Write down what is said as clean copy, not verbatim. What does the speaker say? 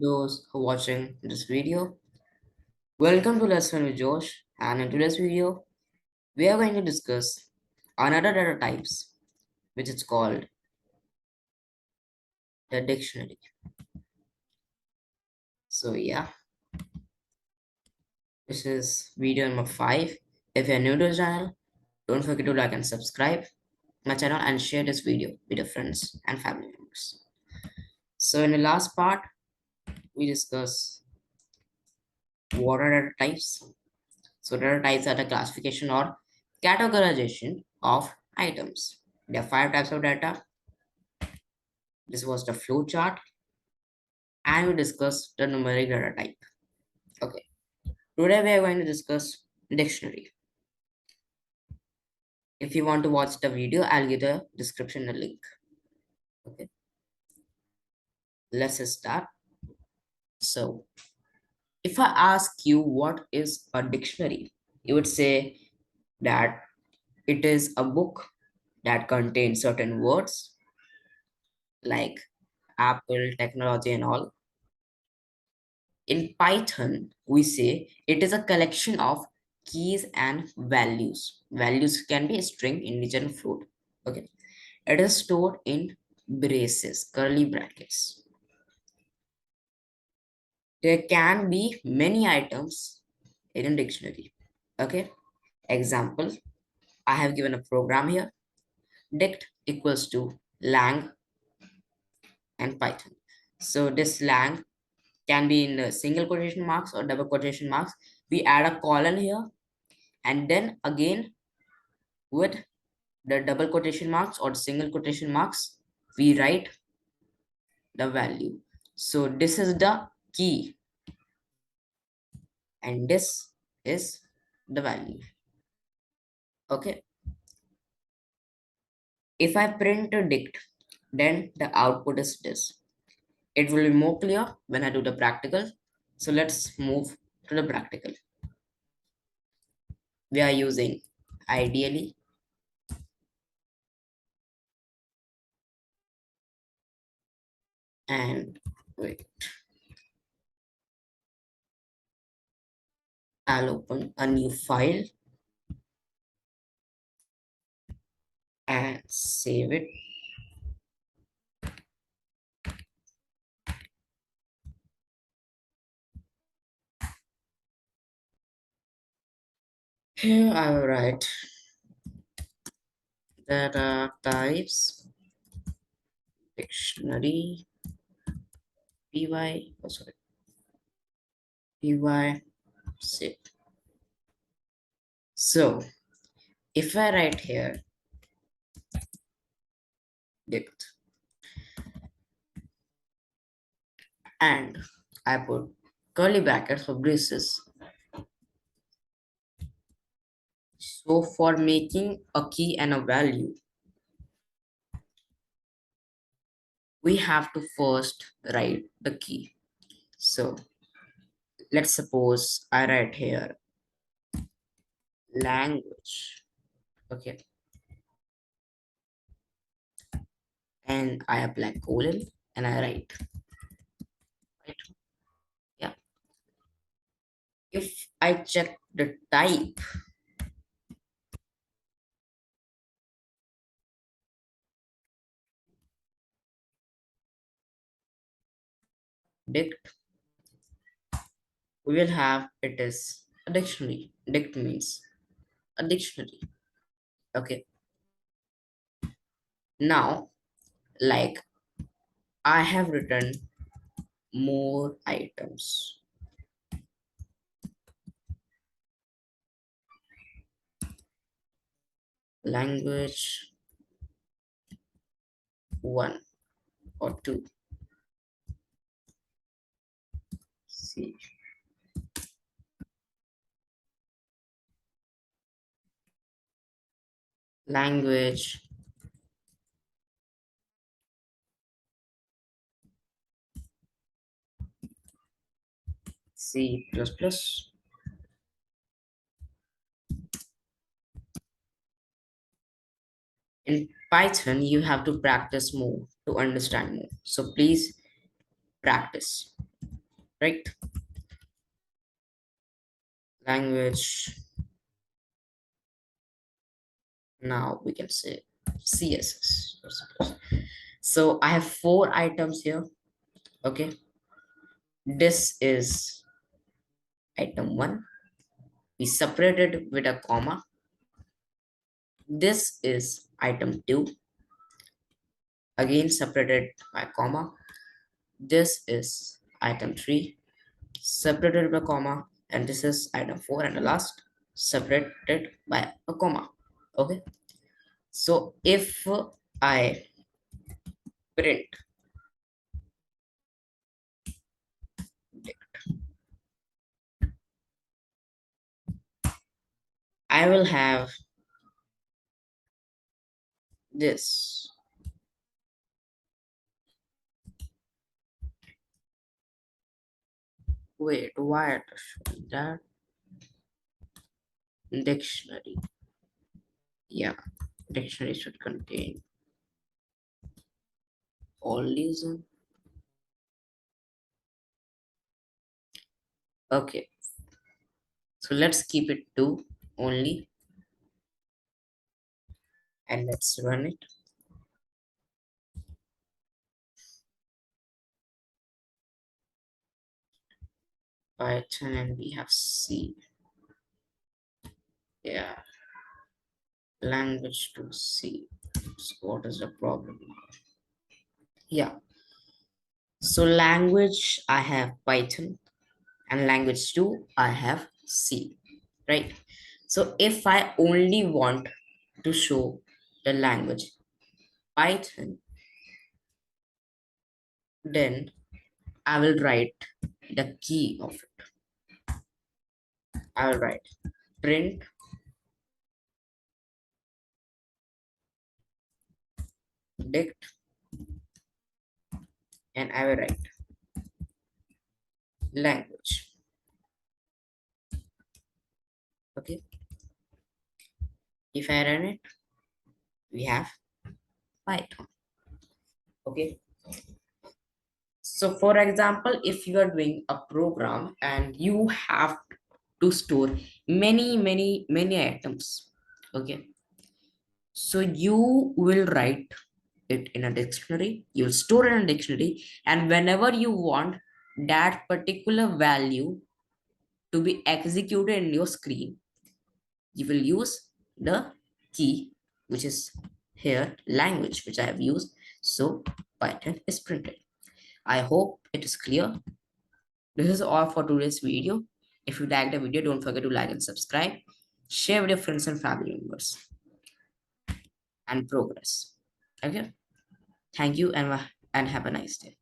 those who are watching this video. Welcome to Lesson with Josh, and in today's video, we are going to discuss another data types, which is called the dictionary. So yeah, this is video number 5. If you're new to the channel, don't forget to like and subscribe my channel and share this video with your friends and family members. So in the last part, we discuss what are data types. So data types are the classification or categorization of items. There are 5 types of data. This was the flow chart, and we discussed the numeric data type. Okay, today we are going to discuss dictionary. If you want to watch the video, I'll give the description the link. Okay, let's start. So, if I ask you what is a dictionary, you would say that it is a book that contains certain words like Apple, technology, and all. In Python, we say it is a collection of keys and values. Values can be a string, integer, and float. Okay. It is stored in braces, curly brackets. There can be many items in a dictionary. Okay. Example, I have given a program here. Dict equals to lang and Python. So this lang can be in single quotation marks or double quotation marks. We add a colon here, and then again with the double quotation marks or single quotation marks, we write the value. So this is the key, and this is the value. Okay. If I print a dict, then the output is this. It will be more clear when I do the practical. So let's move to the practical. We are using ideally and wait. I'll open a new file and save it. Here I will write data types dictionary py sorry py zip. So if I write here dict and I put curly brackets for braces, so for making a key and a value we have to first write the key. So let's suppose I write here language. Okay, and I apply colon and I write right. Yeah, if I check the type, dict, we will have it is a dictionary. Dict means a dictionary. Okay, now like I have written more items. Language 1 or 2. See, language C++. In Python, you have to practice more to understand more. So please practice. right? Language. Now we can say CSS. Suppose. So I have four items here. Okay, this is item one. We separated with a comma. This is item two, again separated by comma. This is item three, separated by comma, and this is item four, and the last separated by a comma. Okay, so if I print, I will have this. Wait, why it is showing that? Dictionary. Yeah, dictionary should contain all reason. Okay, so let's keep it two only, and let's run it. Python, and we have C. Yeah, language to C. So what is the problem now? Yeah, so language I have Python, and language two I have C, right? So if I only want to show the language Python, then I will write the key of it. I will write print dict, and I will write language. Okay, if I run it, we have Python. Okay, so for example, if you are doing a program and you have to store many items, okay, so you will write it in a dictionary, you'll store it in a dictionary, and whenever you want that particular value to be executed in your screen, you will use the key, which is here language, which I have used. So Python is printed. I hope it is clear. This is all for today's video. If you liked the video, don't forget to like and subscribe. Share with your friends and family members and progress. Okay. Thank you, and have a nice day.